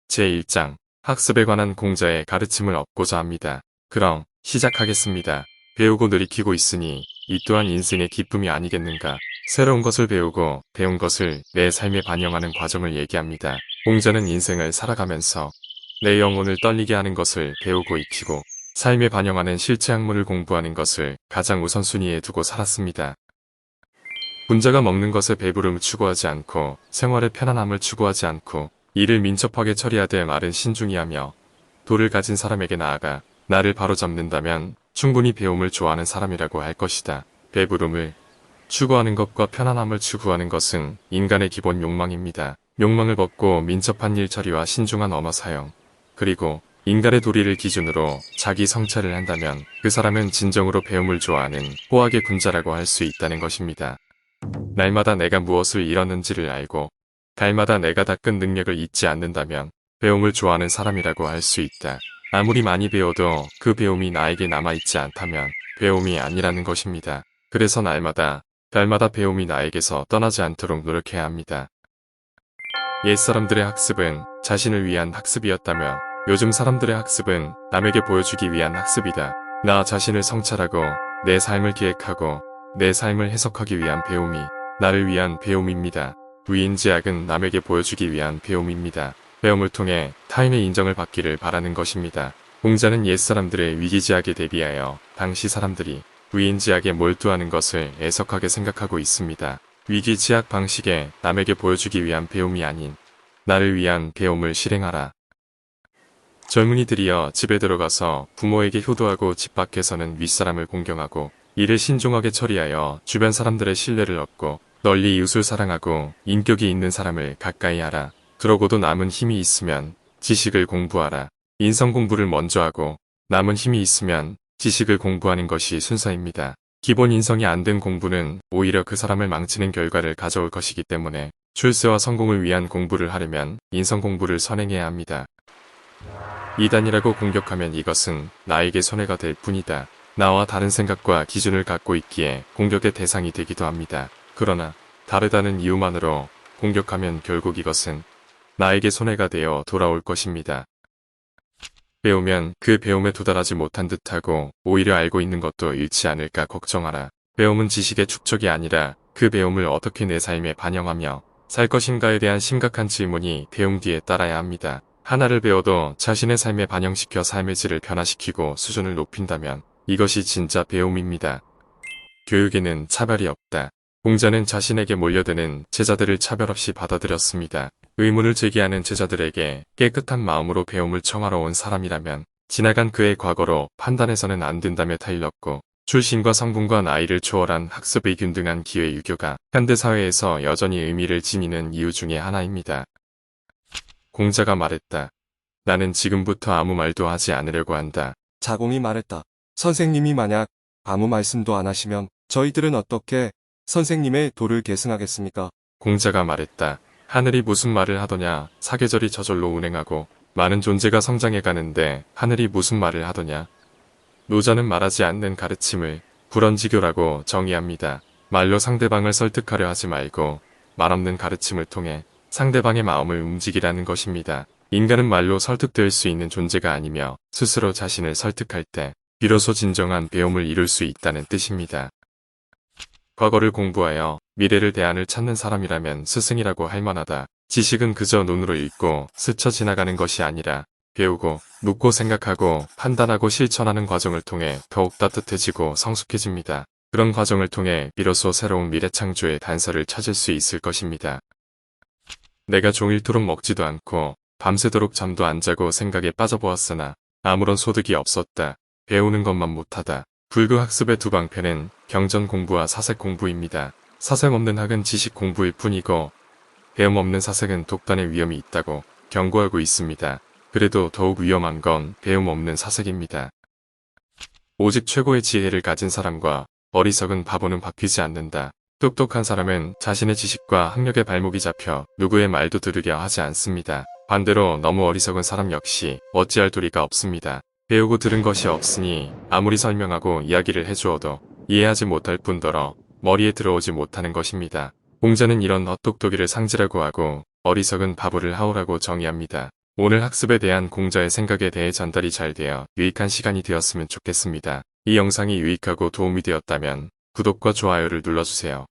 제1장 학습에 관한 공자의 가르침을 얻고자 합니다. 그럼 시작하겠습니다. 배우고 늘이키고 있으니 이 또한 인생의 기쁨이 아니겠는가. 새로운 것을 배우고 배운 것을 내 삶에 반영하는 과정을 얘기합니다. 공자는 인생을 살아가면서 내 영혼을 떨리게 하는 것을 배우고 익히고 삶에 반영하는 실체 학문을 공부하는 것을 가장 우선순위에 두고 살았습니다. 군자가 먹는 것에 배부름을 추구하지 않고 생활의 편안함을 추구하지 않고 일을 민첩하게 처리하되 말은 신중히 하며 도를 가진 사람에게 나아가 나를 바로잡는다면 충분히 배움을 좋아하는 사람이라고 할 것이다. 배부름을 추구하는 것과 편안함을 추구하는 것은 인간의 기본 욕망입니다. 욕망을 벗고 민첩한 일 처리와 신중한 언어 사용, 그리고 인간의 도리를 기준으로 자기 성찰을 한다면 그 사람은 진정으로 배움을 좋아하는 호학의 군자라고 할 수 있다는 것입니다. 날마다 내가 무엇을 잃었는지를 알고 달마다 내가 닦은 능력을 잊지 않는다면 배움을 좋아하는 사람이라고 할 수 있다. 아무리 많이 배워도 그 배움이 나에게 남아있지 않다면 배움이 아니라는 것입니다. 그래서 날마다 달마다 배움이 나에게서 떠나지 않도록 노력해야 합니다. 옛사람들의 학습은 자신을 위한 학습이었다며 요즘 사람들의 학습은 남에게 보여주기 위한 학습이다. 나 자신을 성찰하고 내 삶을 기획하고 내 삶을 해석하기 위한 배움이 나를 위한 배움입니다. 위인지학은 남에게 보여주기 위한 배움입니다. 배움을 통해 타인의 인정을 받기를 바라는 것입니다. 공자는 옛사람들의 위기지학에 대비하여 당시 사람들이 위인지학에 몰두하는 것을 애석하게 생각하고 있습니다. 위기지학 방식에 남에게 보여주기 위한 배움이 아닌 나를 위한 배움을 실행하라. 젊은이들이여 집에 들어가서 부모에게 효도하고 집 밖에서는 윗사람을 공경하고 일을 신중하게 처리하여 주변 사람들의 신뢰를 얻고 널리 이웃을 사랑하고 인격이 있는 사람을 가까이 하라. 그러고도 남은 힘이 있으면 지식을 공부하라. 인성 공부를 먼저 하고 남은 힘이 있으면 지식을 공부하는 것이 순서입니다. 기본 인성이 안 된 공부는 오히려 그 사람을 망치는 결과를 가져올 것이기 때문에 출세와 성공을 위한 공부를 하려면 인성 공부를 선행해야 합니다. 이단이라고 공격하면 이것은 나에게 손해가 될 뿐이다. 나와 다른 생각과 기준을 갖고 있기에 공격의 대상이 되기도 합니다. 그러나 다르다는 이유만으로 공격하면 결국 이것은 나에게 손해가 되어 돌아올 것입니다. 배우면 그 배움에 도달하지 못한 듯하고 오히려 알고 있는 것도 잃지 않을까 걱정하라. 배움은 지식의 축적이 아니라 그 배움을 어떻게 내 삶에 반영하며 살 것인가에 대한 심각한 질문이 배움 뒤에 따라야 합니다. 하나를 배워도 자신의 삶에 반영시켜 삶의 질을 변화시키고 수준을 높인다면 이것이 진짜 배움입니다. 교육에는 차별이 없다. 공자는 자신에게 몰려드는 제자들을 차별 없이 받아들였습니다. 의문을 제기하는 제자들에게 깨끗한 마음으로 배움을 청하러 온 사람이라면 지나간 그의 과거로 판단해서는 안 된다며 타일렀고 출신과 성분과 나이를 초월한 학습의 균등한 기회 유교가 현대사회에서 여전히 의미를 지니는 이유 중에 하나입니다. 공자가 말했다. 나는 지금부터 아무 말도 하지 않으려고 한다. 자공이 말했다. 선생님이 만약 아무 말씀도 안 하시면 저희들은 어떻게 선생님의 도를 계승하겠습니까? 공자가 말했다. 하늘이 무슨 말을 하더냐. 사계절이 저절로 운행하고 많은 존재가 성장해 가는데 하늘이 무슨 말을 하더냐. 노자는 말하지 않는 가르침을 불언지교라고 정의합니다. 말로 상대방을 설득하려 하지 말고 말 없는 가르침을 통해 상대방의 마음을 움직이라는 것입니다. 인간은 말로 설득될 수 있는 존재가 아니며 스스로 자신을 설득할 때 비로소 진정한 배움을 이룰 수 있다는 뜻입니다. 과거를 공부하여 미래를 대안을 찾는 사람이라면 스승이라고 할 만하다. 지식은 그저 눈으로 읽고 스쳐 지나가는 것이 아니라 배우고 묻고 생각하고 판단하고 실천하는 과정을 통해 더욱 따뜻해지고 성숙해집니다. 그런 과정을 통해 비로소 새로운 미래 창조의 단서를 찾을 수 있을 것입니다. 내가 종일토록 먹지도 않고 밤새도록 잠도 안 자고 생각에 빠져보았으나 아무런 소득이 없었다. 배우는 것만 못하다. 불교학습의 두 방편은 경전 공부와 사색 공부입니다. 사색 없는 학은 지식 공부일 뿐이고 배움 없는 사색은 독단의 위험이 있다고 경고하고 있습니다. 그래도 더욱 위험한 건 배움 없는 사색입니다. 오직 최고의 지혜를 가진 사람과 어리석은 바보는 바뀌지 않는다. 똑똑한 사람은 자신의 지식과 학력에 발목이 잡혀 누구의 말도 들으려 하지 않습니다. 반대로 너무 어리석은 사람 역시 어찌할 도리가 없습니다. 배우고 들은 것이 없으니 아무리 설명하고 이야기를 해주어도 이해하지 못할 뿐더러 머리에 들어오지 못하는 것입니다. 공자는 이런 헛똑똑이를 상지라고 하고 어리석은 바보를 하오라고 정의합니다. 오늘 학습에 대한 공자의 생각에 대해 전달이 잘 되어 유익한 시간이 되었으면 좋겠습니다. 이 영상이 유익하고 도움이 되었다면 구독과 좋아요를 눌러주세요.